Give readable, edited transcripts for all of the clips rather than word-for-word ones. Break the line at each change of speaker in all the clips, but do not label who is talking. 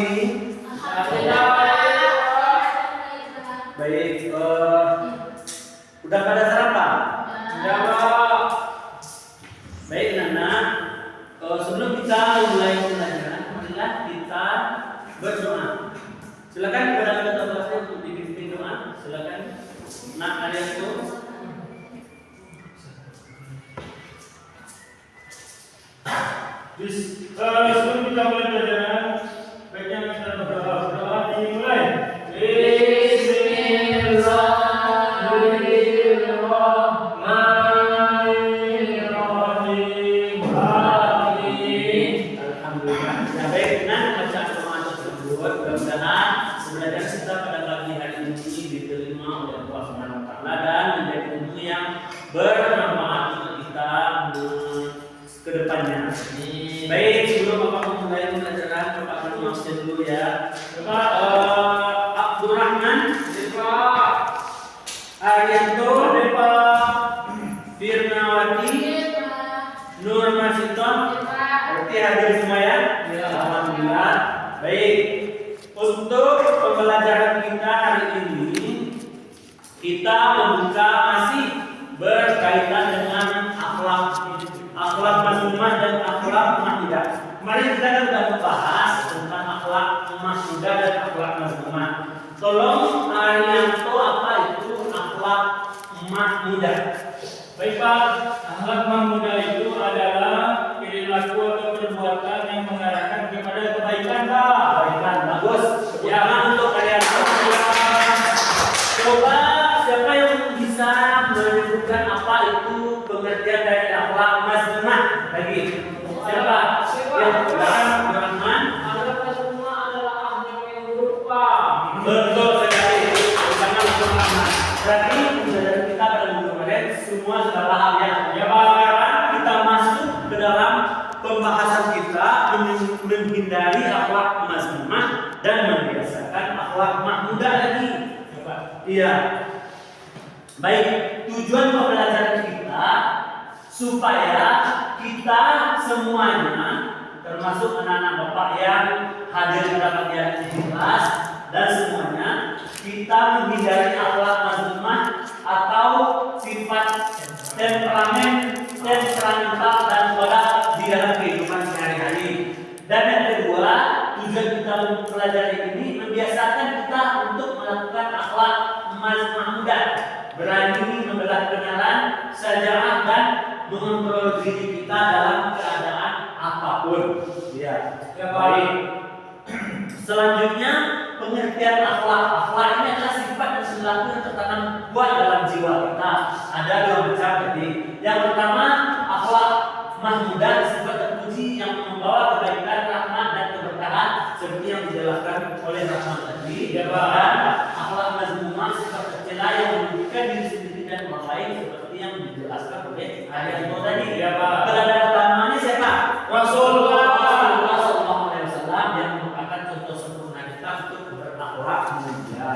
ini? Baik, udah pada sarapan?
Sudah, Pak.
Baik, Nana. Sebelum kita mulai pelajaran, marilah kita berdoa. Silakan kepada anggota kelasnya untuk dipimpin doa. Silakan. Nak Arianto.
Sebelum kita mulai pelajaran, baiknya kita berdoa. Berdoa dimulai. Bismillahirrahmanirrahim. Amin.
Alhamdulillah. Ya, baik, dengan bacaan doa tersebut, mudah-mudahan pelajaran kita pada pagi hari ini diterima oleh Allah Subhanahu wa taala dan menjadi ilmu yang bermanfaat untuk kita ke depannya. Baik, sebelum Bapak memulai pelajaran, Bapak akan maksud dulu ya. Bapak Abdurrahman,
Pak.
Arianto, Firnawati, Nur Masinton, berarti hadir semua ya? Alhamdulillah. Baik, untuk pembelajaran kita hari ini kita membuka masih berkaitan dengan akhlak mazmumah dan akhlak mahmudah. Kemarin kita kan sudah membahas tentang akhlak mahmudah dan akhlak mazmumah. Tolong Arianto, apa itu akhlak mahmudah?
Baik, Pak. Akhlak mahmudah itu adalah perilaku atau perbuatan yang mengarahkan kepada kebaikan, Pak.
Kebaikan, bagus. Ya, untuk Arianto, coba siapa yang bisa menyebutkan apa itu pengertian dari akhlak mazmumah? Lagi. Siapa? Yang Abdurrahman.
Akhlak mazmumah adalah akhlak yang buruk, Pak.
Betul sekali. Bersama Abdurrahman. Berarti pelajaran kita pada minggu kemarin semua sudah paham ya. Ya, Pak. Sekarang kita masuk ke dalam pembahasan kita menghindari akhlak mazmumah dan membiasakan akhlak mahmudah lagi. Iya. Baik, tujuan pembelajaran kita supaya kita semuanya, termasuk anak-anak Bapak yang hadir pada pagi hari ini kelas dan semuanya, kita menghindari akhlak mazmumah atau sifat temperamental dan wadah di dalam kehidupan sehari-hari. Dan yang kedua, tujuan kita mempelajari ini membiasakan kita untuk melakukan akhlak mahmudah, berani membelah kebenaran, sajarah dan mengontrol diri kita dalam keadaan apapun. Ya, baik. Selanjutnya, pengertian akhlak. Akhlak ini adalah sifat dan perilaku yang tertanam kuat dalam jiwa kita. Ada dua macam tadi. Yang pertama, akhlak mahmudah, sifat terpuji yang membawa kebaikan, rahmat dan keberkahan seperti yang dijelaskan oleh Rahman tadi. Dan akhlak mazmumah, sifat tercela yang merugikan diri sendiri dan orang lain seperti yang dijelaskan oleh Arianto tadi. Teladan utamanya siapa? Rasulullah SAW yang merupakan contoh sempurna kita untuk berakhlak mulia.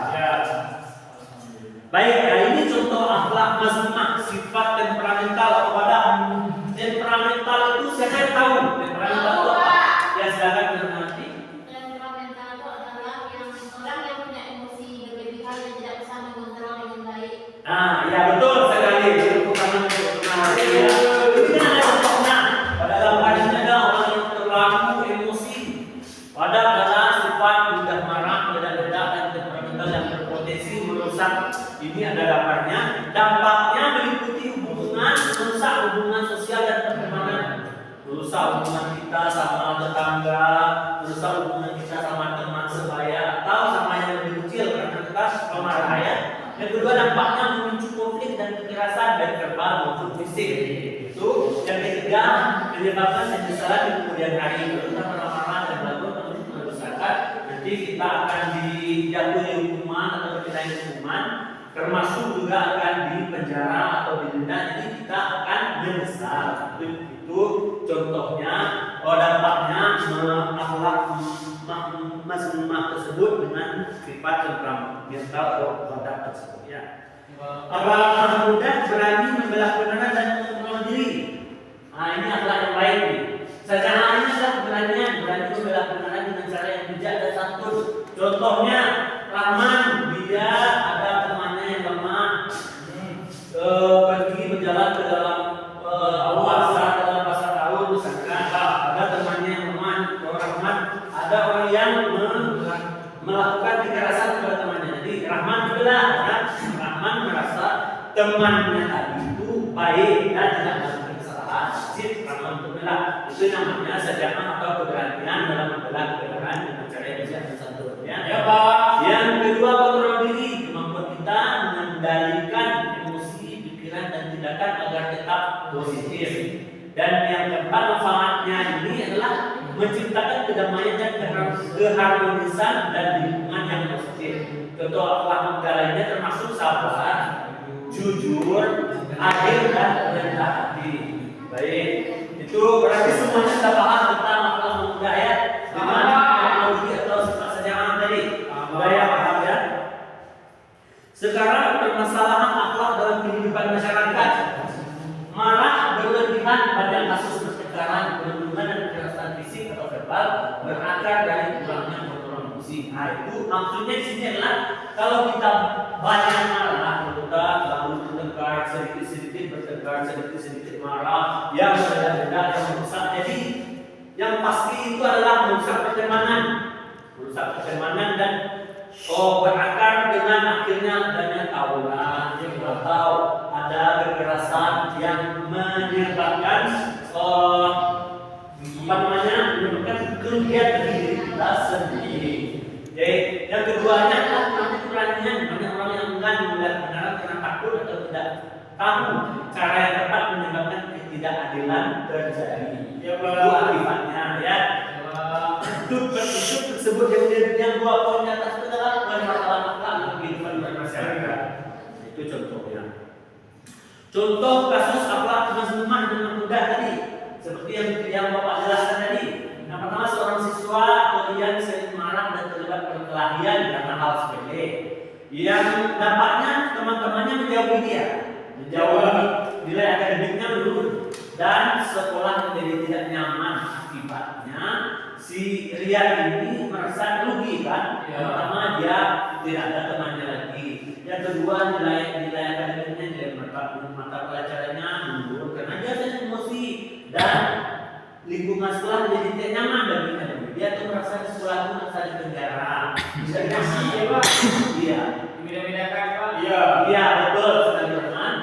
Baik, nah ini contoh akhlak mazmumah, sifat temperamental kepada temperamental itu siapa yang tahu? Temperamental itu apa? Ya, silakan nanti.
Temperamental itu adalah orang yang punya emosi berlebihan dan tidak bisa mengontrol dengan baik.
Nah, ya betul sekali. Tepuk tangan untuk Nari ya. Ini kan ada contohnya. Pada gambar ini ada orang yang terlalu emosi. Pada adalah sifat mudah marah, meledak-ledak dan temperamental yang berpotensi merusak. Ini ada gambarnya. Dampaknya meliputi merusak hubungan sosial dan pertemanan. Merusak hubungan kita sama tetangga, merusak hubungan kita sama teman sebaya atau sama yang lebih kecil karena kita marah ya. Yang kedua, dampaknya memicu konflik dan kekerasan baik verbal maupun fisik. Itu yang ketiga, menyebabkan penyesalan di kemudian hari. Kita marah-marah dan melakukan kerusakan, jadi kita akan dijatuhi hukuman atau dikenai hukuman, termasuk juga akan dipenjara atau didenda. Jadi kita akan menyesal. Itu contohnya. Dampaknya akhlak mazmumah tersebut dengan sifat temperamental atau wadah tersebut ya. Akhlak mahmudah berani membela kebenaran dan mengontrol diri. Nah, ini akhlak yang baik nih. Sajarahnya adalah keberanian, berani membela kebenaran dengan cara yang bijak dan santun. Contohnya Rahman, dia ada temannya yang lemah, pergi berjalan ke dalam dalam pasar tahun, misalkan ada temannya yang lemah, Rahman, ada orang yang melakukan kekerasan kepada temannya. Jadi Rahman belah, kan? Rahman merasa temannya tadi itu baik dan tidak melakukan kesalahan. Sip, Rahman belah. Itu namanya sejama atau keberanian dalam membela kebenaran dengan cara yang bijak dan santun. Ya, Pak. Yang kedua, kontrol diri, kemampuan kita mengendalikan emosi, pikiran dan tindakan agar tetap positif. Dan yang keempat, manfaatnya ini adalah menciptakan kedamaian dan keharmonisan dan lingkungan yang positif. Contoh akhlak muda lainnya termasuk sabar, jujur, adil dan rendah hati. Baik, itu berarti semuanya sudah paham tentang akhlak muda ya. Dengan teknologi atau sifat sejarah tadi. Budaya paham ya. Sekarang permasalahan akhlak dalam kehidupan masyarakat. Marah berlebihan pada kasus pertengkaran, perundungan dan kekerasan fisik atau verbal berakar dari kurangnya kontrol emosi. Nah, itu maksudnya di sini adalah kalau kita banyak marah, kita lalu bertengkar sedikit-sedikit bertengkar sedikit-sedikit marah, yang berbeda-beda yang merusak. Jadi yang pasti itu adalah merusak pertemanan dan berakar dengan akhirnya adanya tawuran atau ada kekerasan yang menyebabkan menyebabkan kerugian bagi diri kita sendiri. Jadi yang keduanya adalah keberanian. Banyak orang yang enggan membela kebenaran karena takut atau tidak tahu cara yang tepat menyebabkan ketidakadilan terjadi. Itu akibatnya ya. Itu tersebut yang dua poin di atas itu adalah masalah akhlak dalam kehidupan bermasyarakat. Itu contohnya. Contoh kasus akhlak mazmumah dan mudah tadi, seperti yang Bapak jelaskan tadi. Yang pertama, seorang siswa kemudian sering marah dan terlibat perkelahian karena hal sepele. Yang dampaknya teman-temannya menjauhi dia, nilai akademiknya menurun dan sekolah menjadi tidak nyaman. Akibatnya si Ria ini merasa rugi kan? Yang pertama, dia tidak ada temannya lagi. Yang kedua, nilai akademiknya, nilai mata pelajarannya menurun karena dia ada emosi dan lingkungan sekolah menjadi tidak nyaman baginya. Dia tuh merasa di sekolah itu merasa di penjara. Bisa dikasih ya Pak? Iya. Beda-bedakan Pak? Iya betul sekali teman.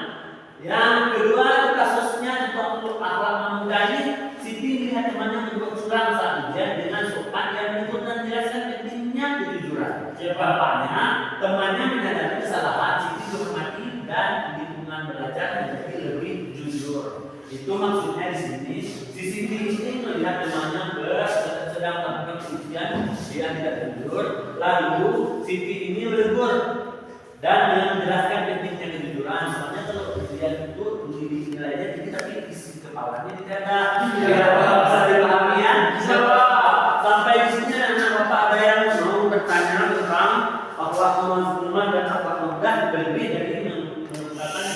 Yang kedua itu kasusnya untuk akhlak muda ini. Siti melihat temannya berbuat curang saat ujian dengan sopan yang menyebut dan menjelaskan pentingnya kejujuran. Bapaknya, temannya menyadari kesalahan, Siti menghormati dan lingkungan belajar menjadi lebih jujur. Itu maksudnya di sini. Si Siti ini melihat temannya sedang melakukan ujian, dia tidak jujur. Lalu Siti ini menegur dan dengan menjelaskan pentingnya kejujuran. Soalnya kalau ujian itu nilainya tinggi tapi isi kepalanya tidak ada. Bisa dipahami ya? Bisa Pak. Sampai di sini anak Bapak ada yang mau bertanya tentang akhlak mazmumah dan akhlak mudah berbeda dari menggunakan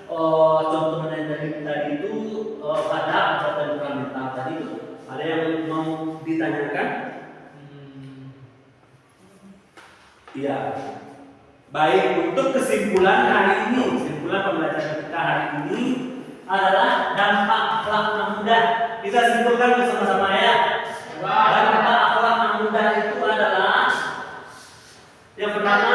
contoh dari tadi itu pada atau fundamental tadi itu. Ada yang mau ditanyakan? Iya. Baik, untuk kesimpulan hari ini, kesimpulan pembelajaran kita hari ini adalah dampak akhlak muda. Kita simpulkan bersama-sama ya. Dampak akhlak muda itu adalah yang pertama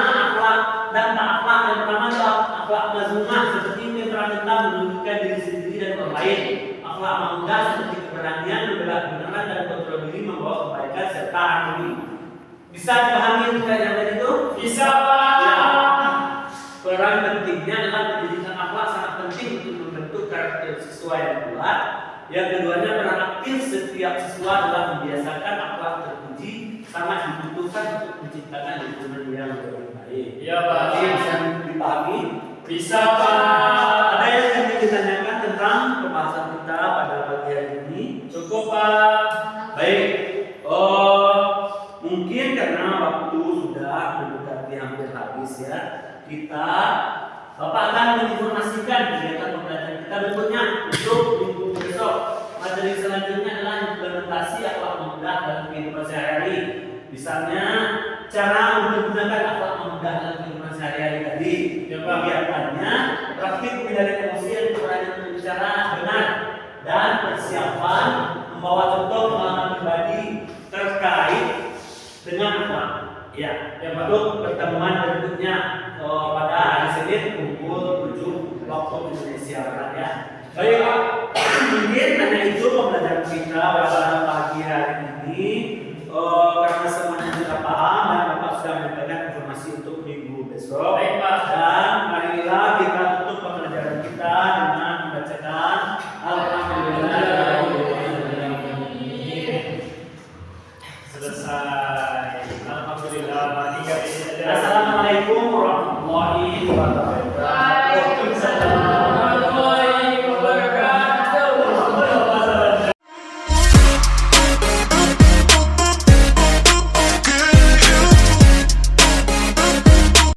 dampak akhlak yang pertama adalah akhlak mazmumah seperti temperamental menunjukkan diri sendiri dan orang lain. Akhlak muda seperti keberanian membela kebenaran dan kontrol diri membawa kebaikan serta harmoni. Bisa dipahami yang tadi itu? Bisa Pak. Ya. Peran pentingnya adalah pendidikan akhlak sangat penting untuk membentuk karakter siswa yang kuat. Yang keduanya peran aktif setiap siswa dalam membiasakan akhlak terpuji sangat dibutuhkan untuk menciptakan lingkungan yang lebih baik. Iya Pak. Bisa dipahami? Bisa Pak. Ada yang ingin ditanyakan tentang pembahasan kita pada pagi hari ini? Cukup Pak. Baik. Mungkin karena waktu sudah mendekati hampir habis ya, Bapak akan menginformasikan kegiatan pembelajaran kita berikutnya untuk minggu besok. Materi selanjutnya adalah implementasi akhlak muda dalam kehidupan sehari-hari. Misalnya cara menggunakan akhlak mudah dalam kehidupan sehari-hari tadi. Kegiatannya praktik mengendalikan emosi yang berani berbicara benar dan persiapan membawa contoh pengalaman pribadi terkait dengan akhlak. Ya, yang untuk pertemuan berikutnya pada hari Senin pukul 7 waktu Indonesia Barat ya. Baik Pak, mungkin hanya itu pembelajaran kita pada pagi hari ini. Karena semuanya sudah paham dan Bapak sudah menyampaikan informasi untuk minggu besok.
Baik Pak.
Dan marilah kita tutup pembelajaran kita dengan membacakan Alhamdulillah.
Selesai. Alhamdulillah.
Assalamualaikum warahmatullahi wabarakatuh.